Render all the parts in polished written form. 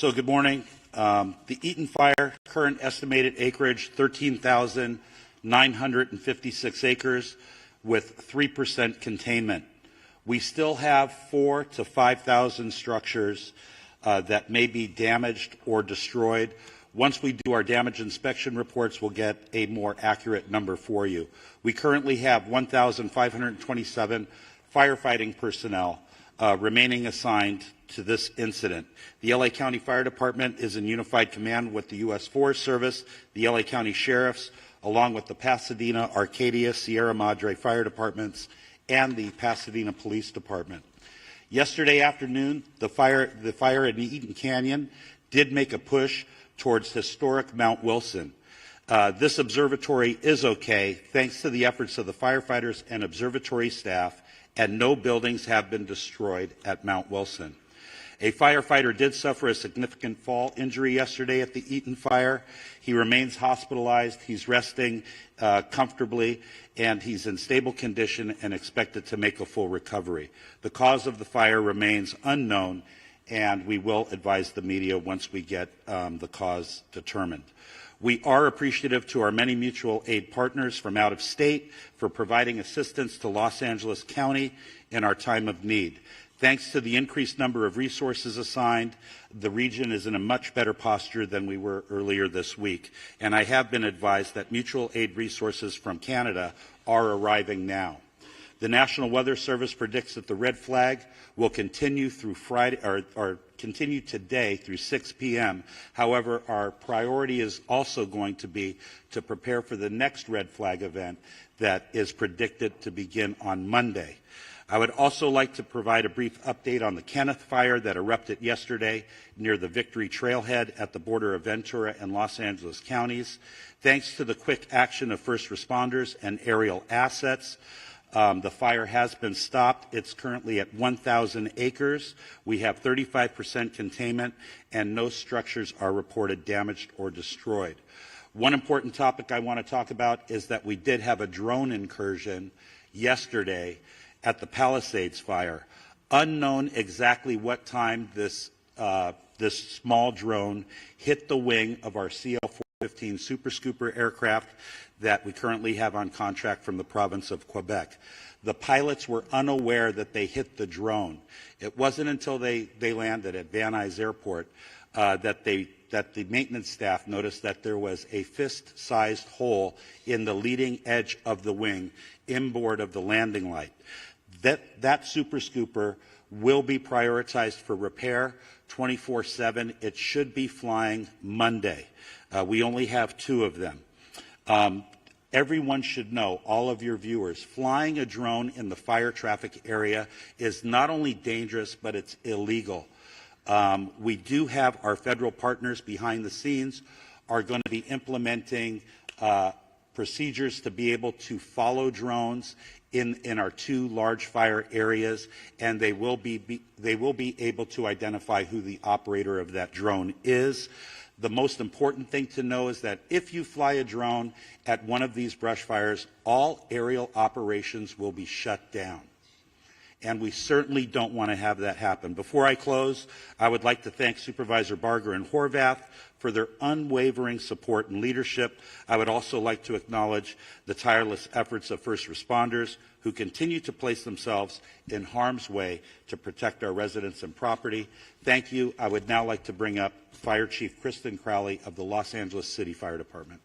So good morning. The Eaton Fire, current estimated acreage, 13,956 acres with 3% containment. We still have 4,000 to 5,000 structures that may be damaged or destroyed. Once we do our damage inspection reports, we'll get a more accurate number for you. We currently have 1,527 firefighting personnel remaining assigned to this incident. The LA County Fire Department is in unified command with the U.S. Forest Service, the LA County Sheriffs, along with the Pasadena, Arcadia, Sierra Madre Fire Departments, and the Pasadena Police Department. Yesterday afternoon, the fire in the Eaton Canyon did make a push towards historic Mount Wilson. This observatory is okay thanks to the efforts of the firefighters and observatory staff, and no buildings have been destroyed at Mount Wilson. A firefighter did suffer a significant fall injury yesterday at the Eaton fire. He remains hospitalized. He's resting comfortably, and he's in stable condition and expected to make a full recovery. The cause of the fire remains unknown, and we will advise the media once we get the cause determined. We are appreciative to our many mutual aid partners from out of state for providing assistance to Los Angeles County in our time of need. Thanks to the increased number of resources assigned, the region is in a much better posture than we were earlier this week. And I have been advised that mutual aid resources from Canada are arriving now. The National Weather Service predicts that the red flag will continue through Friday, or continue today through 6 p.m. However, our priority is also going to be to prepare for the next red flag event that is predicted to begin on Monday. I would also like to provide a brief update on the Kenneth fire that erupted yesterday near the Victory Trailhead at the border of Ventura and Los Angeles counties. Thanks to the quick action of first responders and aerial assets, the fire has been stopped. It's currently at 1,000 acres. We have 35% containment, and no structures are reported damaged or destroyed. One important topic I want to talk about is that we did have a drone incursion yesterday at the Palisades fire. Unknown exactly what time this small drone hit the wing of our CL-415 Super Scooper aircraft that we currently have on contract from the province of Quebec. The pilots were unaware that they hit the drone. It wasn't until they landed at Van Nuys Airport that the maintenance staff noticed that there was a fist-sized hole in the leading edge of the wing inboard of the landing light. That Super Scooper will be prioritized for repair 24/7. It should be flying Monday. We only have 2 of them. Everyone should know, all of your viewers, flying a drone in the fire traffic area is not only dangerous, but it's illegal. We do have our federal partners behind the scenes are going to be implementing procedures to be able to follow drones in our 2 large fire areas, and they will be able to identify who the operator of that drone is. The most important thing to know is that if you fly a drone at one of these brush fires, all aerial operations will be shut down. And we certainly don't want to have that happen. Before I close, I would like to thank Supervisor Barger and Horvath for their unwavering support and leadership. I would also like to acknowledge the tireless efforts of first responders who continue to place themselves in harm's way to protect our residents and property. Thank you. I would now like to bring up Fire Chief Kristen Crowley of the Los Angeles City Fire Department.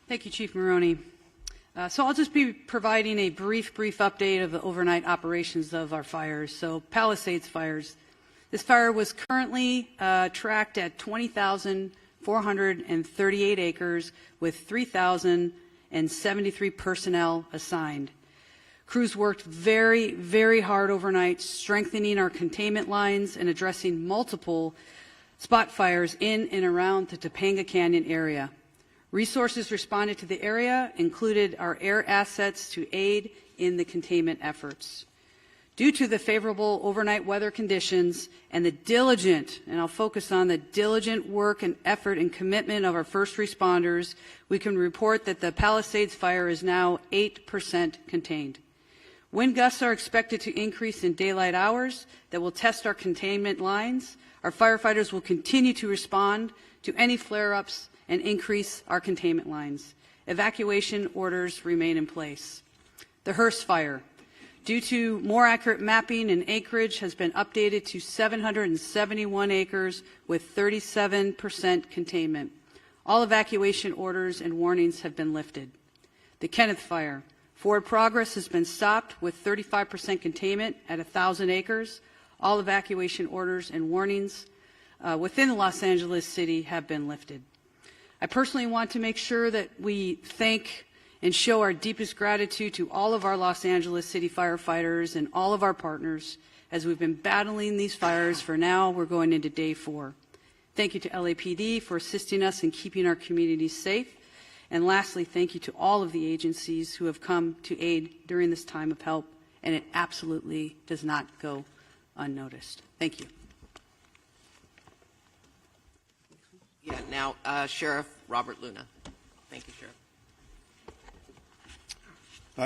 Thank you, Chief Maroney. So I'll just be providing a brief update of the overnight operations of our fires. So Palisades fires. This fire was currently tracked at 20,438 acres with 3,073 personnel assigned. Crews worked very, very hard overnight, strengthening our containment lines and addressing multiple spot fires in and around the Topanga Canyon area. Resources responded to the area included our air assets to aid in the containment efforts. Due to the favorable overnight weather conditions and the diligent, and I'll focus on the diligent work and effort and commitment of our first responders, we can report that the Palisades fire is now 8% contained. Wind gusts are expected to increase in daylight hours that will test our containment lines. Our firefighters will continue to respond to any flare-ups and increase our containment lines. Evacuation orders remain in place. The Hearst fire, due to more accurate mapping and acreage, has been updated to 771 acres with 37% containment. All evacuation orders and warnings have been lifted. The Kenneth fire, forward progress has been stopped with 35% containment at 1,000 acres. All evacuation orders and warnings within Los Angeles City have been lifted. I personally want to make sure that we thank and show our deepest gratitude to all of our Los Angeles City firefighters and all of our partners as we've been battling these fires for now. We're going into day 4. Thank you to LAPD for assisting us in keeping our communities safe. And lastly, thank you to all of the agencies who have come to aid during this time of help, and it absolutely does not go unnoticed. Thank you. Yeah, now Sheriff Robert Luna. Thank you, Sheriff.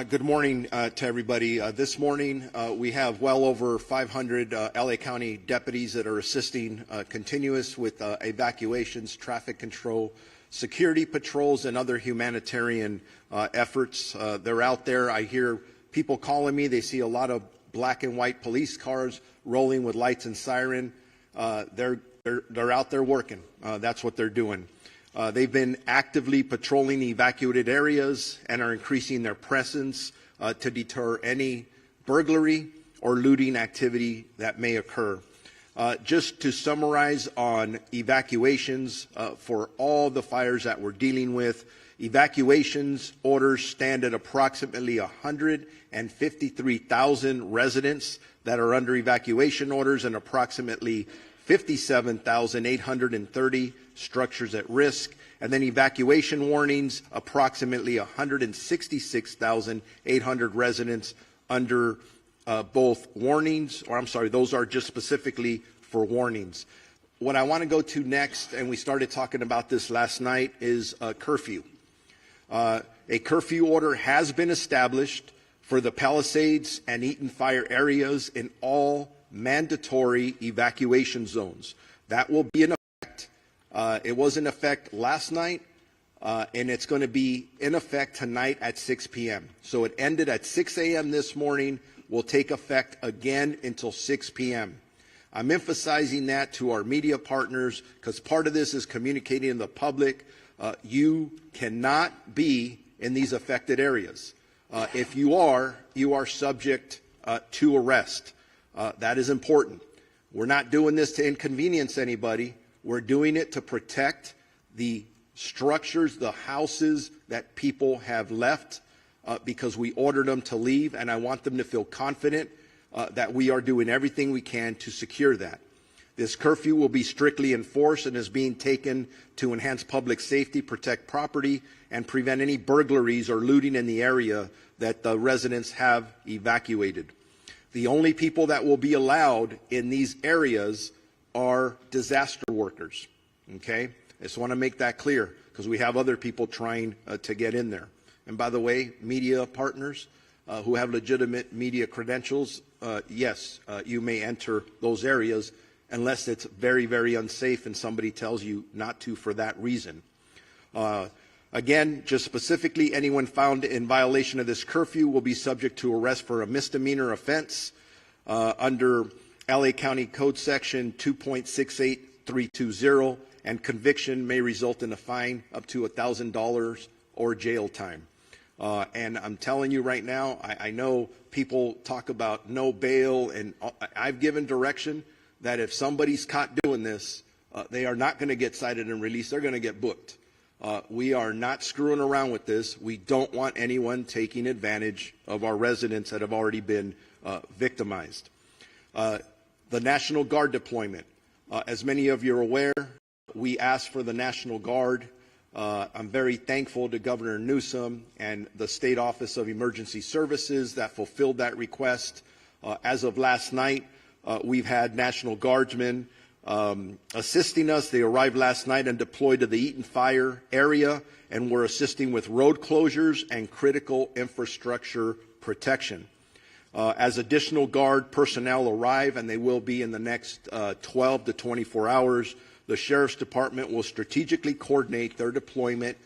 Good morning to everybody. This morning we have well over 500 LA County deputies that are assisting continuous with evacuations, traffic control, security patrols, and other humanitarian efforts. They're out there. I hear people calling me. They see a lot of black and white police cars rolling with lights and siren. They're out there working. That's what they're doing. They've been actively patrolling evacuated areas and are increasing their presence to deter any burglary or looting activity that may occur. Just to summarize on evacuations for all the fires that we're dealing with, evacuations orders stand at approximately 153,000 residents that are under evacuation orders and approximately 57,830 structures at risk. And then evacuation warnings, approximately 166,800 residents under both warnings, or I'm sorry, those are just specifically for warnings. What I want to go to next, and we started talking about this last night, is a curfew. A curfew order has been established for the Palisades and Eaton fire areas in all mandatory evacuation zones. That will be in effect. It was in effect last night, and it's going to be in effect tonight at 6 p.m. So it ended at 6 a.m. this morning, will take effect again until 6 p.m. I'm emphasizing that to our media partners because part of this is communicating to the public. You cannot be in these affected areas. If you are subject to arrest. That is important. We're not doing this to inconvenience anybody. We're doing it to protect the structures, the houses that people have left because we ordered them to leave, and I want them to feel confident that we are doing everything we can to secure that. This curfew will be strictly enforced and is being taken to enhance public safety, protect property, and prevent any burglaries or looting in the area that the residents have evacuated. The only people that will be allowed in these areas are disaster workers. Okay? I just want to make that clear because we have other people trying to get in there. And by the way, media partners who have legitimate media credentials, yes, you may enter those areas unless it's very, very unsafe and somebody tells you not to for that reason. Again, just specifically, anyone found in violation of this curfew will be subject to arrest for a misdemeanor offense under LA County Code Section 2.68320, and conviction may result in a fine up to $1,000 or jail time. And I'm telling you right now, I know people talk about no bail, and I've given direction that if somebody's caught doing this, they are not going to get cited and released. They're going to get booked. We are not screwing around with this. We don't want anyone taking advantage of our residents that have already been victimized. The National Guard deployment. As many of you are aware, we asked for the National Guard. I'm very thankful to Governor Newsom and the State Office of Emergency Services that fulfilled that request. As of last night, we've had National Guardsmen assisting us. They arrived last night and deployed to the Eaton fire area and were assisting with road closures and critical infrastructure protection. As additional guard personnel arrive, and they will be in the next 12 to 24 hours, the Sheriff's Department will strategically coordinate their deployment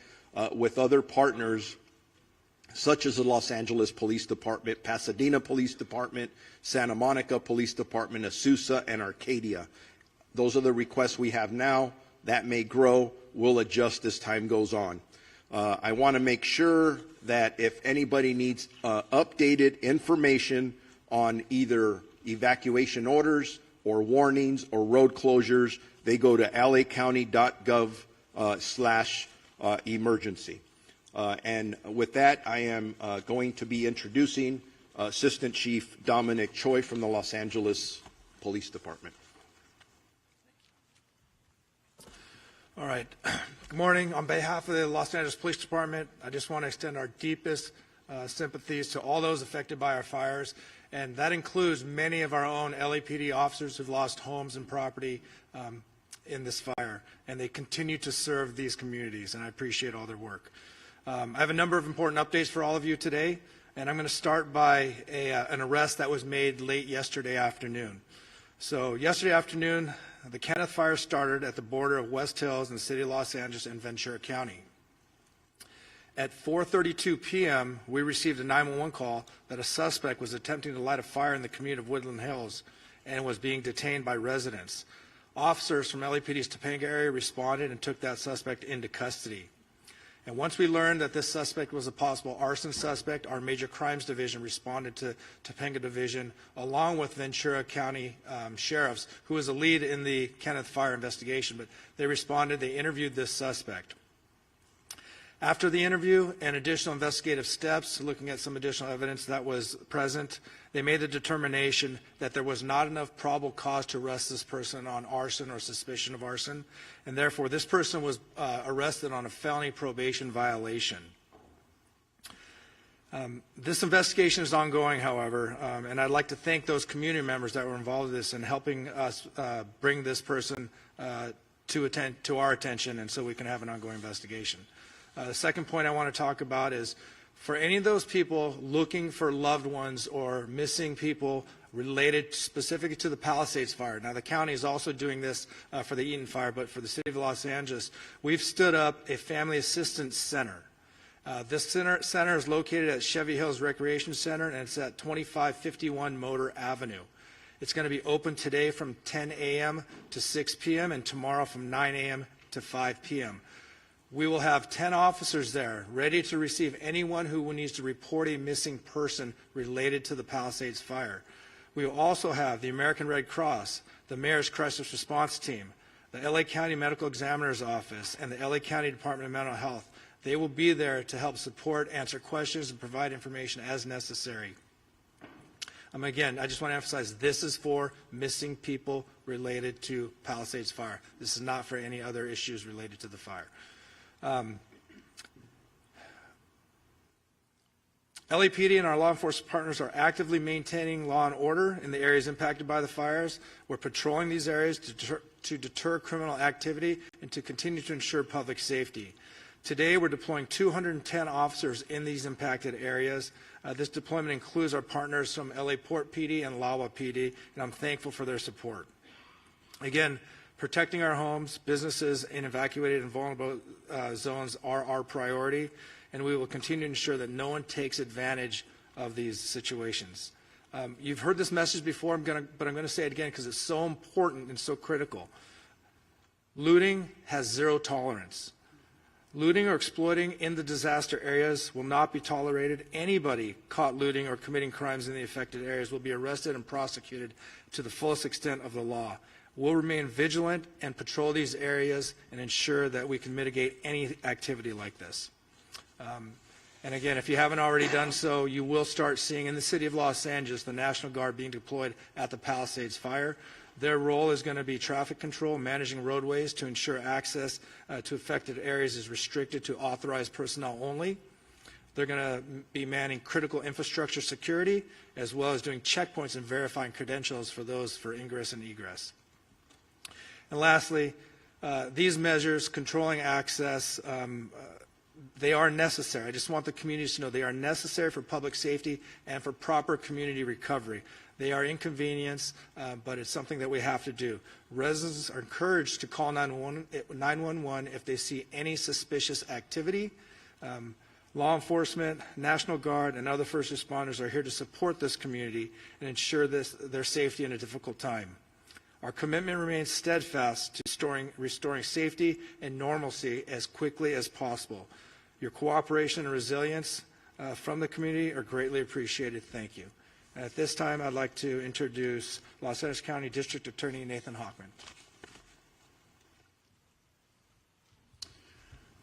with other partners such as the Los Angeles Police Department, Pasadena Police Department, Santa Monica Police Department, Azusa, and Arcadia. Those are the requests we have now. That may grow. We'll adjust as time goes on. I want to make sure that if anybody needs updated information on either evacuation orders or warnings or road closures, they go to lacounty.gov/emergency. And with that, I am going to be introducing Assistant Chief Dominic Choi from the Los Angeles Police Department. All right. Good morning. On behalf of the Los Angeles Police Department, I just want to extend our deepest sympathies to all those affected by our fires, and that includes many of our own LAPD officers who've lost homes and property in this fire, and they continue to serve these communities, and I appreciate all their work. I have a number of important updates for all of you today, and I'm going to start by an arrest that was made late yesterday afternoon. So yesterday afternoon, the Kenneth Fire started at the border of West Hills in the city of Los Angeles and Ventura County. At 4:32 p.m., we received a 911 call that a suspect was attempting to light a fire in the community of Woodland Hills and was being detained by residents. Officers from LAPD's Topanga area responded and took that suspect into custody. And once we learned that this suspect was a possible arson suspect, our Major Crimes Division responded to Topanga Division along with Ventura County sheriffs, who was a lead in the Kenneth Fire investigation. But they responded, they interviewed this suspect. After the interview and additional investigative steps, looking at some additional evidence that was present, they made the determination that there was not enough probable cause to arrest this person on arson or suspicion of arson, and therefore this person was arrested on a felony probation violation. This investigation is ongoing, however, and I'd like to thank those community members that were involved in this and helping us bring this person to our attention, and so we can have an ongoing investigation. The second point I want to talk about is for any of those people looking for loved ones or missing people related specifically to the Palisades fire. Now, the county is also doing this for the Eaton fire, but for the city of Los Angeles, we've stood up a family assistance center. This center is located at Chevy Hills Recreation Center, and it's at 2551 Motor Avenue. It's going to be open today from 10 a.m. to 6 p.m. and tomorrow from 9 a.m. to 5 p.m. We will have 10 officers there ready to receive anyone who needs to report a missing person related to the Palisades fire. We will also have the American Red Cross, the Mayor's Crisis Response Team, the LA County Medical Examiner's Office, and the LA County Department of Mental Health. They will be there to help support, answer questions, and provide information as necessary. Again, I just want to emphasize this is for missing people related to Palisades fire. This is not for any other issues related to the fire. LAPD and our law enforcement partners are actively maintaining law and order in the areas impacted by the fires. We're patrolling these areas to deter criminal activity and to continue to ensure public safety. Today, we're deploying 210 officers in these impacted areas. This deployment includes our partners from LA Port PD and LAWA PD, and I'm thankful for their support. Again, protecting our homes, businesses in evacuated and vulnerable zones are our priority, and we will continue to ensure that no one takes advantage of these situations. You've heard this message before, but I'm going to say it again because it's so important and so critical. Looting has zero tolerance. Looting or exploiting in the disaster areas will not be tolerated. Anybody caught looting or committing crimes in the affected areas will be arrested and prosecuted to the fullest extent of the law. We'll remain vigilant and patrol these areas and ensure that we can mitigate any activity like this. And again, if you haven't already done so, you will start seeing in the city of Los Angeles the National Guard being deployed at the Palisades fire. Their role is going to be traffic control, managing roadways to ensure access to affected areas is restricted to authorized personnel only. They're going to be manning critical infrastructure security, as well as doing checkpoints and verifying credentials for those for ingress and egress. And lastly, these measures, controlling access, They are necessary. I just want the communities to know they are necessary for public safety and for proper community recovery. They are inconvenience, but it's something that we have to do. Residents are encouraged to call 911 if they see any suspicious activity. Law enforcement, National Guard, and other first responders are here to support this community and ensure their safety in a difficult time. Our commitment remains steadfast to restoring safety and normalcy as quickly as possible. Your cooperation and resilience from the community are greatly appreciated. Thank you. At this time, I'd like to introduce Los Angeles County District Attorney Nathan Hochman.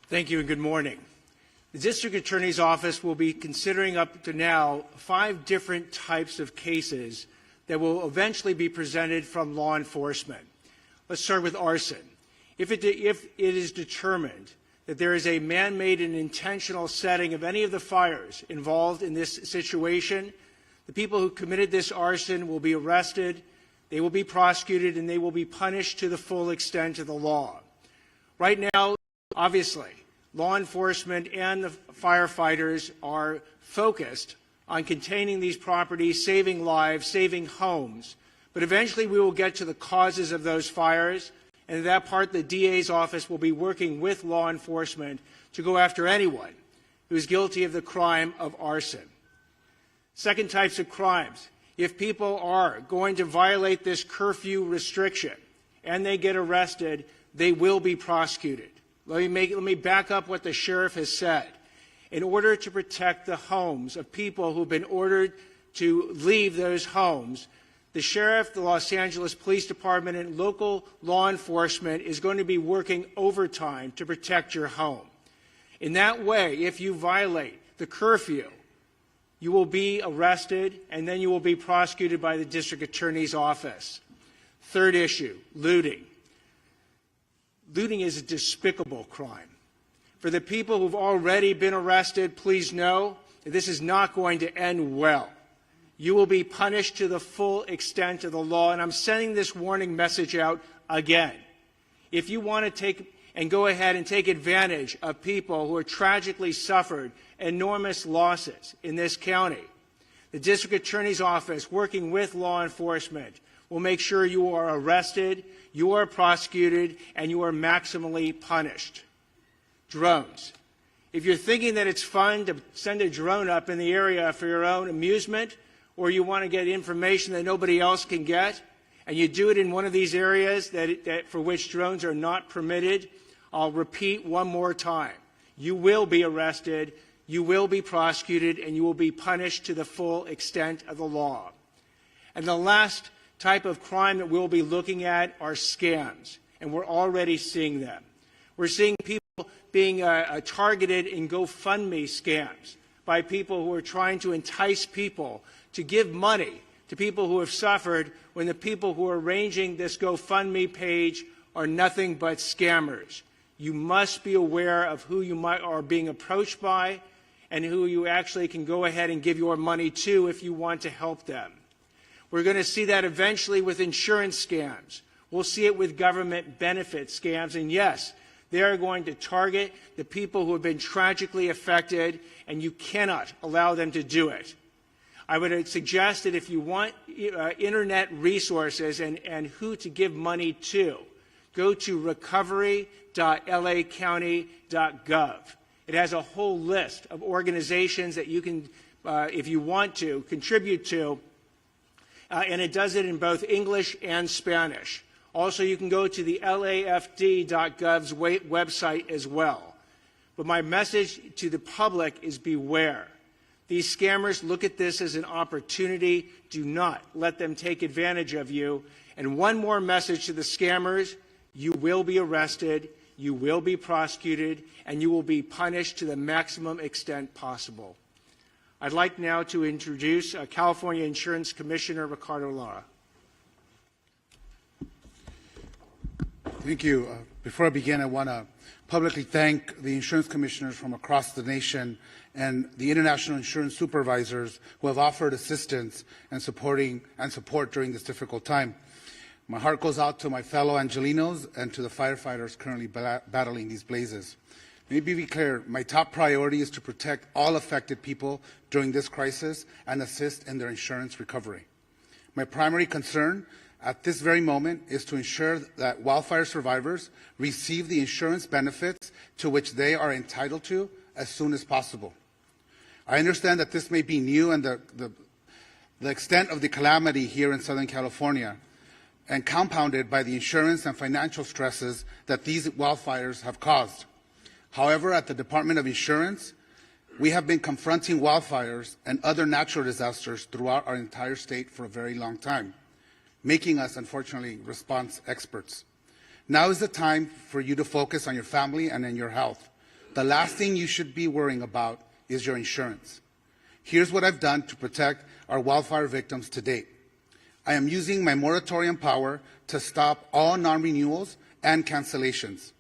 Thank you and good morning. The District Attorney's Office will be considering up to now 5 different types of cases that will eventually be presented from law enforcement. Let's start with arson. If it is determined that there is a man-made and intentional setting of any of the fires involved in this situation, the people who committed this arson will be arrested, they will be prosecuted, and they will be punished to the full extent of the law. Right now, obviously, law enforcement and the firefighters are focused on containing these properties, saving lives, saving homes. But eventually we will get to the causes of those fires, and at that part the DA's office will be working with law enforcement to go after anyone who is guilty of the crime of arson. Second types of crimes. If people are going to violate this curfew restriction and they get arrested, they will be prosecuted. Let me back up what the sheriff has said. In order to protect the homes of people who have been ordered to leave those homes, the sheriff, the Los Angeles Police Department, and local law enforcement is going to be working overtime to protect your home. In that way, if you violate the curfew, you will be arrested and then you will be prosecuted by the district attorney's office. Third issue, looting. Looting is a despicable crime. For the people who've already been arrested, please know that this is not going to end well. You will be punished to the full extent of the law, and I'm sending this warning message out again. If you want to go ahead and take advantage of people who have tragically suffered enormous losses in this county, the district attorney's office, working with law enforcement, will make sure you are arrested, you are prosecuted, and you are maximally punished. Drones. If you're thinking that it's fun to send a drone up in the area for your own amusement, or you want to get information that nobody else can get, and you do it in one of these areas for which drones are not permitted, I'll repeat one more time. You will be arrested, you will be prosecuted, and you will be punished to the full extent of the law. And the last type of crime that we'll be looking at are scams, and we're already seeing them. We're seeing people being targeted in GoFundMe scams by people who are trying to entice people to give money to people who have suffered, when the people who are arranging this GoFundMe page are nothing but scammers. You must be aware of who you are being approached by and who you actually can go ahead and give your money to if you want to help them. We're going to see that eventually with insurance scams. We'll see it with government benefit scams. And yes, they are going to target the people who have been tragically affected, and you cannot allow them to do it. I would suggest that if you want internet resources and who to give money to, go to recovery.lacounty.gov. It has a whole list of organizations that you can, if you want to, contribute to, and it does it in both English and Spanish. Also, you can go to the LAFD.gov's website as well. But my message to the public is beware. These scammers look at this as an opportunity. Do not let them take advantage of you. And one more message to the scammers: you will be arrested, you will be prosecuted, and you will be punished to the maximum extent possible. I'd like now to introduce California Insurance Commissioner Ricardo Lara. Thank you. Before I begin, I want to publicly thank the insurance commissioners from across the nation and the international insurance supervisors who have offered assistance and support during this difficult time. My heart goes out to my fellow Angelinos and to the firefighters currently battling these blazes. Let me be clear, my top priority is to protect all affected people during this crisis and assist in their insurance recovery. My primary concern at this very moment is to ensure that wildfire survivors receive the insurance benefits to which they are entitled to as soon as possible. I understand that this may be new and the extent of the calamity here in Southern California and compounded by the insurance and financial stresses that these wildfires have caused. However, at the Department of Insurance, we have been confronting wildfires and other natural disasters throughout our entire state for a very long time, making us, unfortunately, response experts. Now is the time for you to focus on your family and on your health. The last thing you should be worrying about is your insurance. Here's what I've done to protect our wildfire victims to date. I am using my moratorium power to stop all non-renewals and cancellations.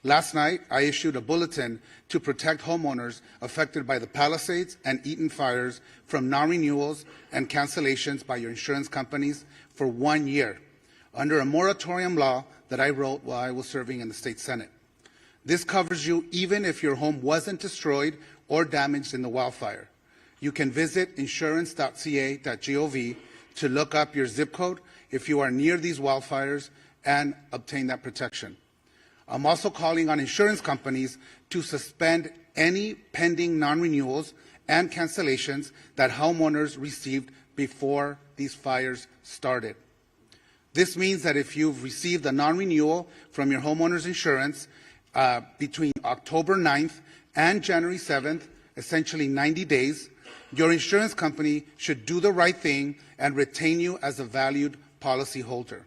Last night, I issued a bulletin to protect homeowners affected by the Palisades and Eaton fires from non-renewals and cancellations by your insurance companies for 1 year, under a moratorium law that I wrote while I was serving in the state Senate. This covers you even if your home wasn't destroyed or damaged in the wildfire. You can visit insurance.ca.gov to look up your zip code if you are near these wildfires and obtain that protection. I'm also calling on insurance companies to suspend any pending non-renewals and cancellations that homeowners received before these fires started. This means that if you've received a non-renewal from your homeowner's insurance between October 9th and January 7th, essentially 90 days, your insurance company should do the right thing and retain you as a valued policyholder.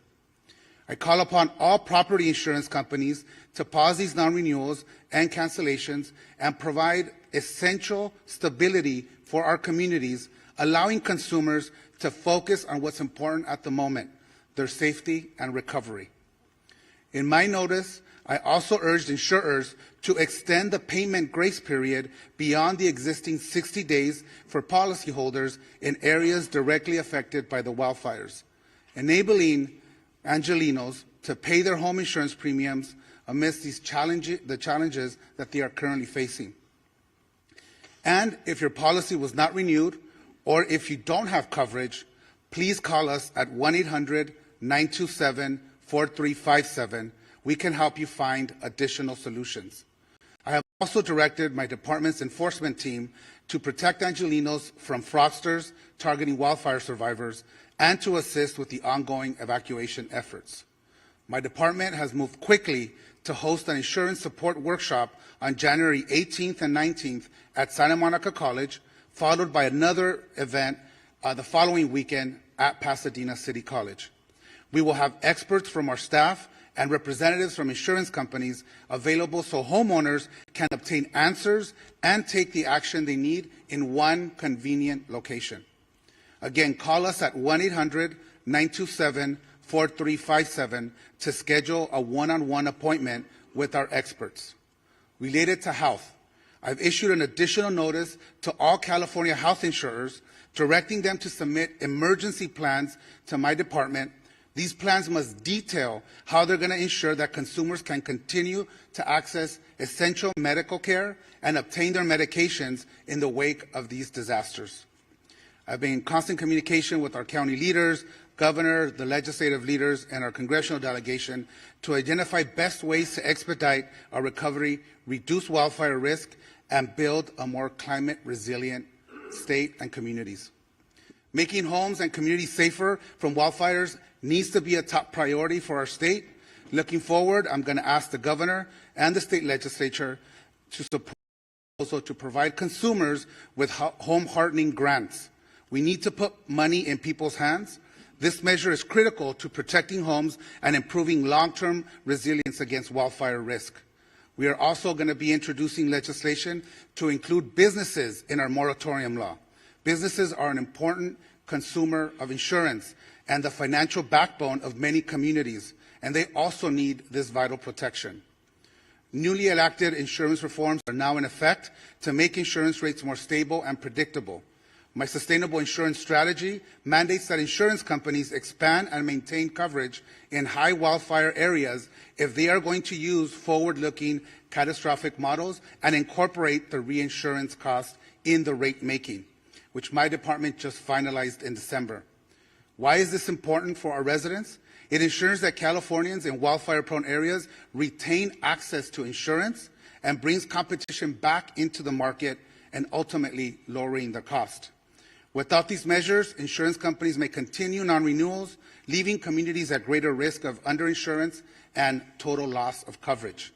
I call upon all property insurance companies to pause these non-renewals and cancellations and provide essential stability for our communities, allowing consumers to focus on what's important at the moment, their safety and recovery. In my notice, I also urged insurers to extend the payment grace period beyond the existing 60 days for policyholders in areas directly affected by the wildfires, enabling Angelenos to pay their home insurance premiums amidst the challenges that they are currently facing. And if your policy was not renewed, or if you don't have coverage, please call us at 1-800-927-4357. We can help you find additional solutions. I have also directed my department's enforcement team to protect Angelenos from fraudsters targeting wildfire survivors and to assist with the ongoing evacuation efforts. My department has moved quickly to host an insurance support workshop on January 18th and 19th at Santa Monica College, followed by another event the following weekend at Pasadena City College. We will have experts from our staff and representatives from insurance companies available so homeowners can obtain answers and take the action they need in one convenient location. Again, call us at 1-800-927-4357 to schedule a one-on-one appointment with our experts. Related to health, I've issued an additional notice to all California health insurers directing them to submit emergency plans to my department. These plans must detail how they're going to ensure that consumers can continue to access essential medical care and obtain their medications in the wake of these disasters. I've been in constant communication with our county leaders, governor, the legislative leaders, and our congressional delegation to identify best ways to expedite our recovery, reduce wildfire risk, and build a more climate resilient state and communities. Making homes and communities safer from wildfires needs to be a top priority for our state. Looking forward, I'm going to ask the governor and the state legislature to support also to provide consumers with home hardening grants. We need to put money in people's hands. This measure is critical to protecting homes and improving long-term resilience against wildfire risk. We are also going to be introducing legislation to include businesses in our moratorium law. Businesses are an important consumer of insurance and the financial backbone of many communities, and they also need this vital protection. Newly enacted insurance reforms are now in effect to make insurance rates more stable and predictable. My sustainable insurance strategy mandates that insurance companies expand and maintain coverage in high wildfire areas if they are going to use forward-looking catastrophic models and incorporate the reinsurance cost in the rate making, which my department just finalized in December. Why is this important for our residents? It ensures that Californians in wildfire-prone areas retain access to insurance and brings competition back into the market and ultimately lowering the cost. Without these measures, insurance companies may continue non-renewals, leaving communities at greater risk of underinsurance and total loss of coverage.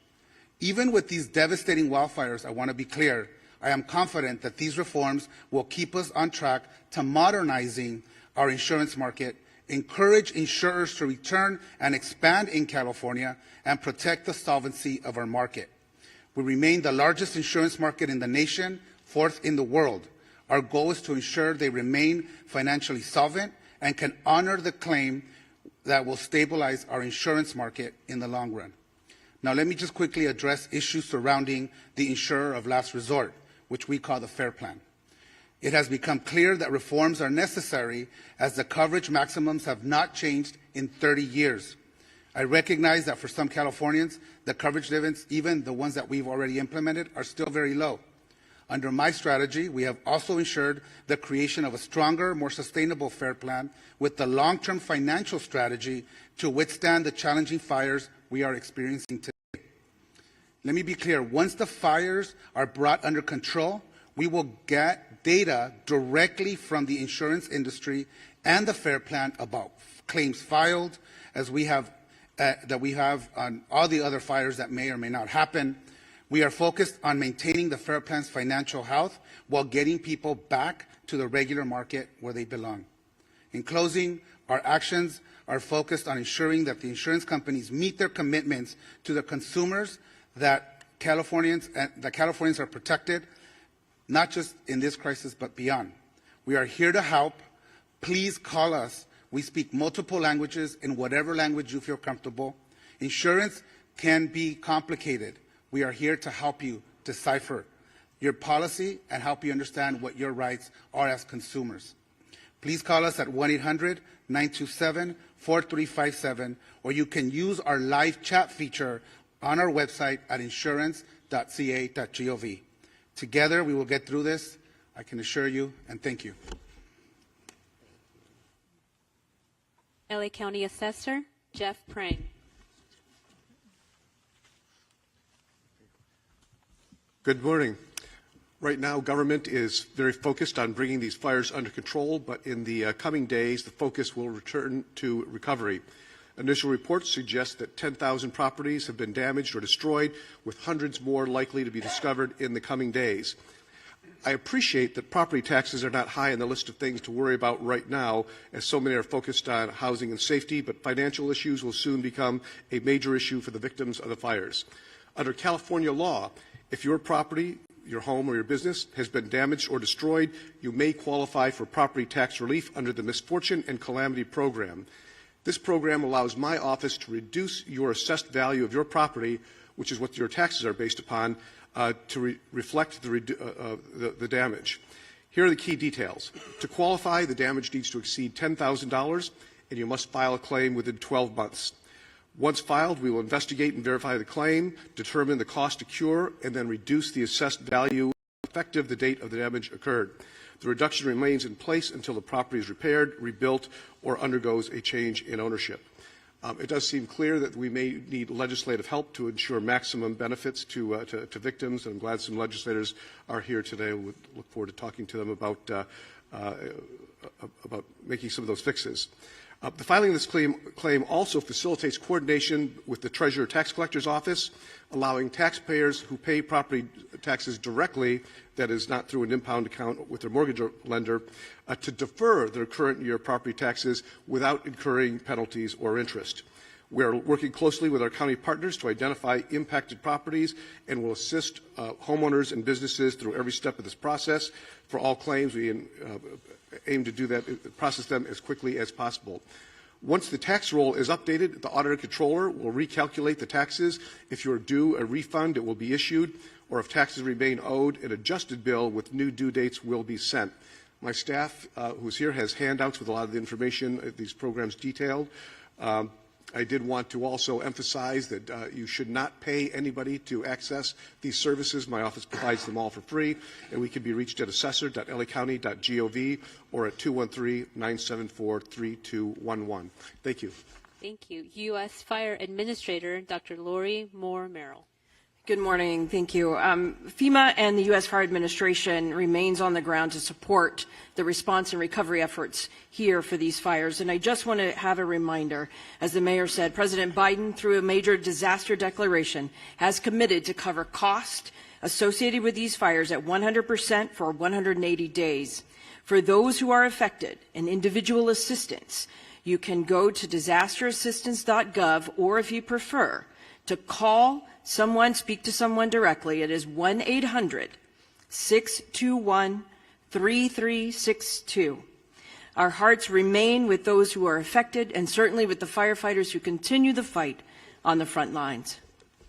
Even with these devastating wildfires, I want to be clear, I am confident that these reforms will keep us on track to modernizing our insurance market, encourage insurers to return and expand in California, and protect the solvency of our market. We remain the largest insurance market in the nation, fourth in the world. Our goal is to ensure they remain financially solvent and can honor the claim that will stabilize our insurance market in the long run. Now, let me just quickly address issues surrounding the insurer of last resort, which we call the FAIR Plan. It has become clear that reforms are necessary as the coverage maximums have not changed in 30 years. I recognize that for some Californians, the coverage limits, even the ones that we've already implemented, are still very low. Under my strategy, we have also ensured the creation of a stronger, more sustainable FAIR Plan with the long-term financial strategy to withstand the challenging fires we are experiencing today. Let me be clear, once the fires are brought under control, we will get data directly from the insurance industry and the FAIR Plan about claims filed, as we have on all the other fires that may or may not happen. We are focused on maintaining the FAIR Plan's financial health while getting people back to the regular market where they belong. In closing, our actions are focused on ensuring that the insurance companies meet their commitments to the consumers, that Californians are protected, not just in this crisis, but beyond. We are here to help. Please call us. We speak multiple languages in whatever language you feel comfortable. Insurance can be complicated. We are here to help you decipher your policy and help you understand what your rights are as consumers. Please call us at 1-800-927-4357, or you can use our live chat feature on our website at insurance.ca.gov. Together, we will get through this, I can assure you, and thank you. LA County Assessor Jeff Prang. Good morning. Right now, government is very focused on bringing these fires under control, but in the coming days, the focus will return to recovery. Initial reports suggest that 10,000 properties have been damaged or destroyed, with hundreds more likely to be discovered in the coming days. I appreciate that property taxes are not high on the list of things to worry about right now, as so many are focused on housing and safety, but financial issues will soon become a major issue for the victims of the fires. Under California law, if your property, your home or your business has been damaged or destroyed, you may qualify for property tax relief under the Misfortune and Calamity Program. This program allows my office to reduce your assessed value of your property, which is what your taxes are based upon, to reflect the damage. Here are the key details. To qualify, the damage needs to exceed $10,000, and you must file a claim within 12 months. Once filed, we will investigate and verify the claim, determine the cost to cure, and then reduce the assessed value effective the date of the damage occurred. The reduction remains in place until the property is repaired, rebuilt, or undergoes a change in ownership. It does seem clear that we may need legislative help to ensure maximum benefits to victims, and I'm glad some legislators are here today. We look forward to talking to them about making some of those fixes. The filing of this claim also facilitates coordination with the Treasurer Tax Collector's Office, allowing taxpayers who pay property taxes directly, that is not through an impound account with their mortgage lender, to defer their current year property taxes without incurring penalties or interest. We are working closely with our county partners to identify impacted properties and will assist homeowners and businesses through every step of this process. For all claims, we aim to do that, process them as quickly as possible. Once the tax roll is updated, the auditor controller will recalculate the taxes. If you're due a refund, it will be issued, or if taxes remain owed, an adjusted bill with new due dates will be sent. My staff, who's here, has handouts with a lot of the information, these programs detailed. I did want to also emphasize that you should not pay anybody to access these services. My office provides them all for free, and we can be reached at assessor.lacounty.gov or at 213-974-3211. Thank you. Thank you. U.S. Fire Administrator Dr. Lori Moore Merrill. Good morning. Thank you. FEMA and the U.S. Fire Administration remains on the ground to support the response and recovery efforts here for these fires. And I just want to have a reminder, as the mayor said, President Biden, through a major disaster declaration, has committed to cover cost associated with these fires at 100% for 180 days. For those who are affected and individual assistance, you can go to disasterassistance.gov, or if you prefer, to call someone, speak to someone directly. It is 1-800-621-3362. Our hearts remain with those who are affected, and certainly with the firefighters who continue the fight on the front lines.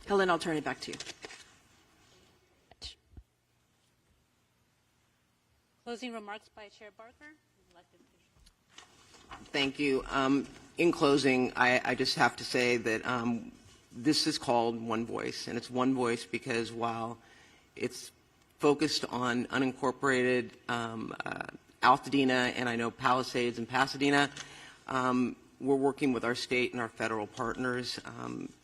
Helen, I'll turn it back to you. Closing remarks by Chair Barker. Thank you. In closing, I just have to say that this is called One Voice, and it's One Voice because while it's focused on unincorporated Altadena and I know Palisades and Pasadena, we're working with our state and our federal partners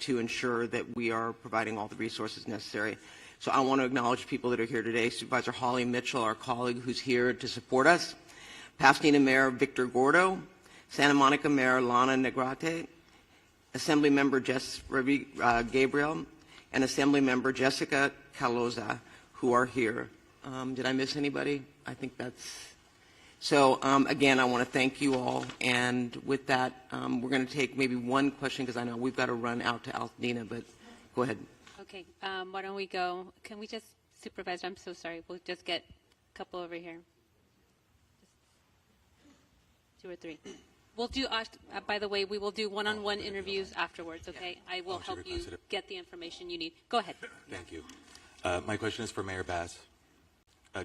to ensure that we are providing all the resources necessary. So I want to acknowledge people that are here today. Supervisor Holly Mitchell, our colleague who's here to support us. Pasadena Mayor Victor Gordo. Santa Monica Mayor Lana Negrete. Assemblymember Jess Gabriel, and Assemblymember Jessica Caloza, who are here. Did I miss anybody? I think that's... So, again, I want to thank you all, and with that, we're going to take maybe one question, because I know we've got to run out to Altadena, but go ahead. Okay, why don't we go? Can we just, Supervisor, I'm so sorry. We'll just get a couple over here. Just 2 or 3. We'll do, by the way, we will do one-on-one interviews afterwards, okay? I will help you get the information you need. Go ahead. Thank you. My question is for Mayor Bass.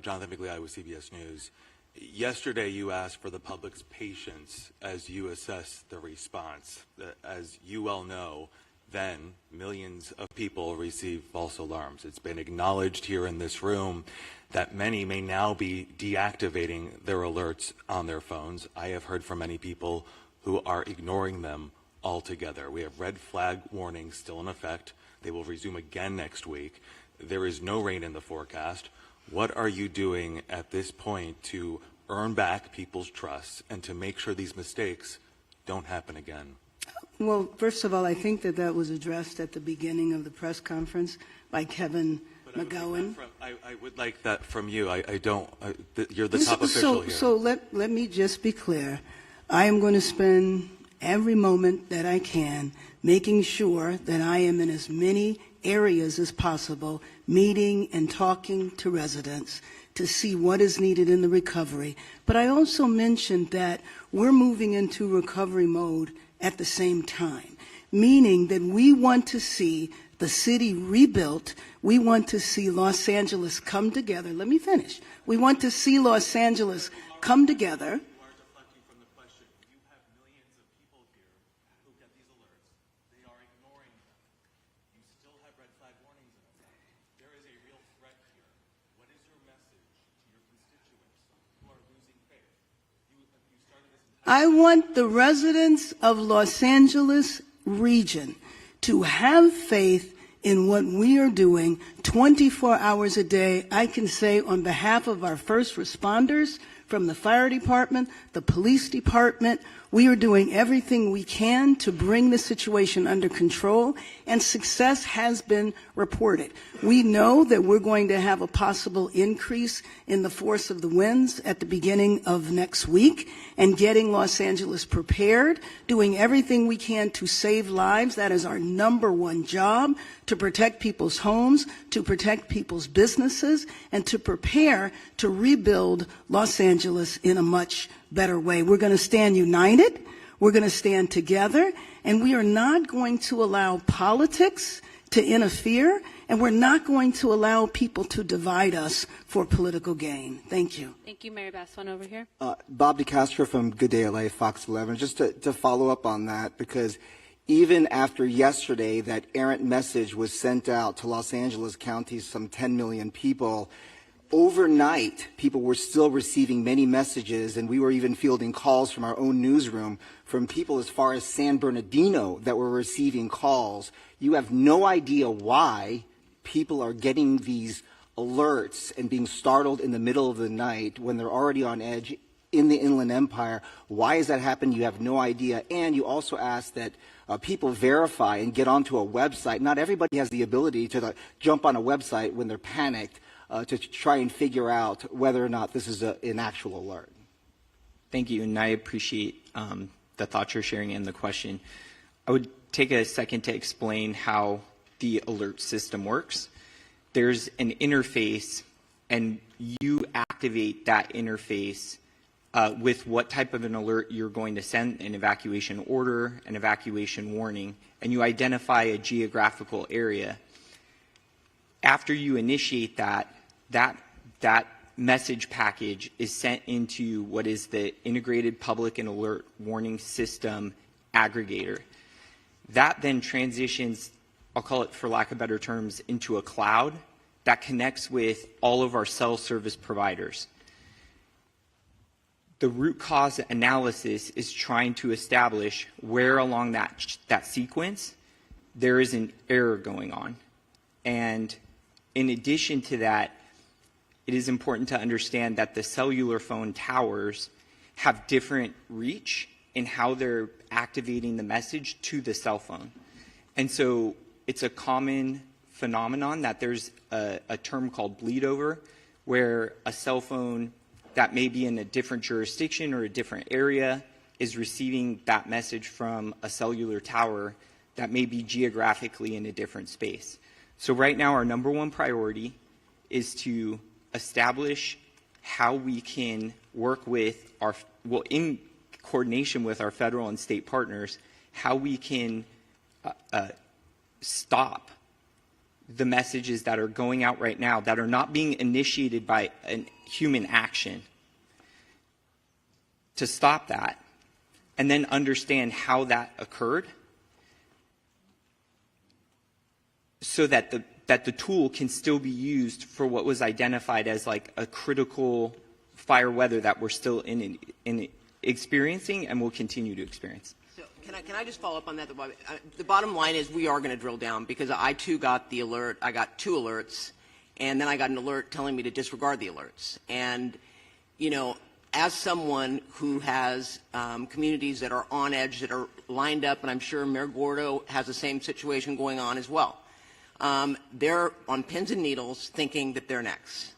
Jonathan Migliotti with CBS News. Yesterday, you asked for the public's patience as you assess the response. As you well know, then millions of people receive false alarms. It's been acknowledged here in this room that many may now be deactivating their alerts on their phones. I have heard from many people who are ignoring them altogether. We have red flag warnings still in effect. They will resume again next week. There is no rain in the forecast. What are you doing at this point to earn back people's trust and to make sure these mistakes don't happen again? Well, first of all, I think that was addressed at the beginning of the press conference by Kevin McGowan. I would like that from you. I don't. You're the top official here. So let me just be clear. I am going to spend every moment that I can making sure that I am in as many areas as possible, meeting and talking to residents to see what is needed in the recovery. But I also mentioned that we're moving into recovery mode at the same time, meaning that we want to see the city rebuilt. We want to see Los Angeles come together. Let me finish. We want to see Los Angeles come together. I want the residents of Los Angeles region to have faith in what we are doing 24 hours a day. I can say on behalf of our first responders from the fire department, the police department, we are doing everything we can to bring the situation under control, and success has been reported. We know that we're going to have a possible increase in the force of the winds at the beginning of next week, and getting Los Angeles prepared, doing everything we can to save lives. That is our #1 job, to protect people's homes, to protect people's businesses, and to prepare to rebuild Los Angeles in a much better way. We're going to stand united. We're going to stand together, and we are not going to allow politics to interfere, and we're not going to allow people to divide us for political gain. Thank you. Thank you, Mary Beth. One over here. Bob DeCastro from Good Day LA, Fox 11. Just to follow up on that, because even after yesterday that errant message was sent out to Los Angeles County, some 10 million people, overnight people were still receiving many messages, and we were even fielding calls from our own newsroom from people as far as San Bernardino that were receiving calls. You have no idea why people are getting these alerts and being startled in the middle of the night when they're already on edge in the Inland Empire. Why is that happening? You have no idea. And you also ask that people verify and get onto a website. Not everybody has the ability to jump on a website when they're panicked to try and figure out whether or not this is an actual alert. Thank you, and I appreciate the thoughts you're sharing and the question. I would take a second to explain how the alert system works. There's an interface, and you activate that interface with what type of an alert you're going to send, an evacuation order, an evacuation warning, and you identify a geographical area. After you initiate that message package is sent into what is the Integrated Public and Alert Warning System aggregator. That then transitions, I'll call it for lack of better terms, into a cloud that connects with all of our cell service providers. The root cause analysis is trying to establish where along that sequence there is an error going on. And in addition to that, it is important to understand that the cellular phone towers have different reach in how they're activating the message to the cell phone. And so it's a common phenomenon that there's a term called bleed over, where a cell phone that may be in a different jurisdiction or a different area is receiving that message from a cellular tower that may be geographically in a different space. So right now our number one priority is to establish how we can work with our, well, in coordination with our federal and state partners, how we can stop the messages that are going out right now that are not being initiated by a human action, to stop that, and then understand how that occurred so that the tool can still be used for what was identified as like a critical fire weather that we're still in experiencing and will continue to experience. So can I just follow up on that? The bottom line is we are going to drill down, because I too got the alert. I got 2 alerts, and then I got an alert telling me to disregard the alerts. And, you know, as someone who has communities that are on edge, that are lined up, and I'm sure Mayor Gordo has the same situation going on as well, they're on pins and needles thinking that they're next.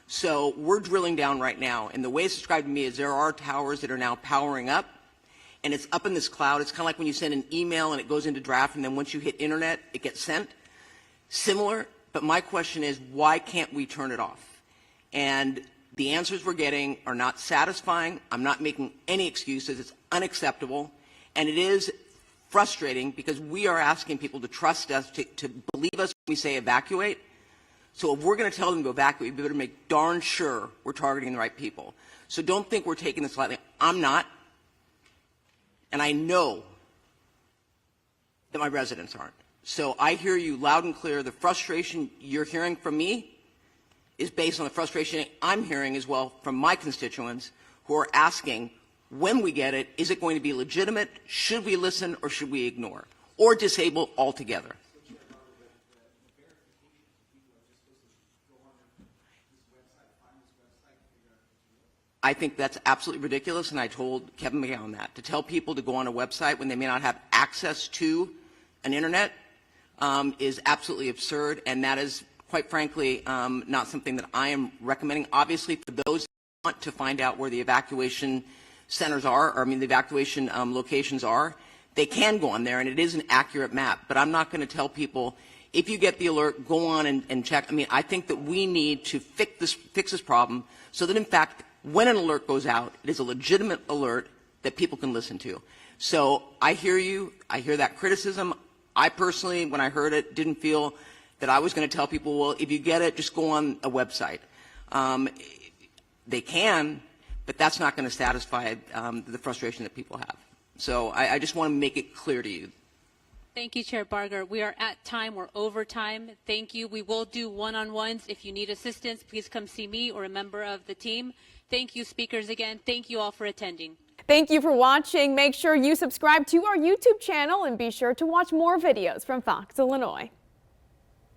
So we're drilling down right now, and the way it's described to me is there are towers that are now powering up, and it's up in this cloud. It's kind of like when you send an email and it goes into draft, and then once you hit internet, it gets sent. Similar, but my question is, why can't we turn it off? And the answers we're getting are not satisfying. I'm not making any excuses. It's unacceptable, and it is frustrating because we are asking people to trust us, to believe us when we say evacuate. So if we're going to tell them to evacuate, we better make darn sure we're targeting the right people. So don't think we're taking this lightly. I'm not. And I know that my residents aren't. So I hear you loud and clear. The frustration you're hearing from me is based on the frustration I'm hearing as well from my constituents who are asking, when we get it, is it going to be legitimate? Should we listen or should we ignore? Or disable altogether? I think that's absolutely ridiculous, and I told Kevin McGowan that. To tell people to go on a website when they may not have access to an internet is absolutely absurd, and that is, quite frankly, not something that I am recommending. Obviously, for those who want to find out where the evacuation centers are, or I mean the evacuation locations are, they can go on there, and it is an accurate map. But I'm not going to tell people, if you get the alert, go on and check. I mean, I think that we need to fix this problem so that, in fact, when an alert goes out, it is a legitimate alert that people can listen to. So I hear you. I hear that criticism. I personally, when I heard it, didn't feel that I was going to tell people, well, if you get it, just go on a website. They can, but that's not going to satisfy the frustration that people have. So I just want to make it clear to you. Thank you, Chair Barger. We are at time. We're over time. Thank you. We will do one-on-ones. If you need assistance, please come see me or a member of the team. Thank you, speakers, again. Thank you all for attending. Thank you for watching. Make sure you subscribe to our YouTube channel and be sure to watch more videos from Fox, Illinois.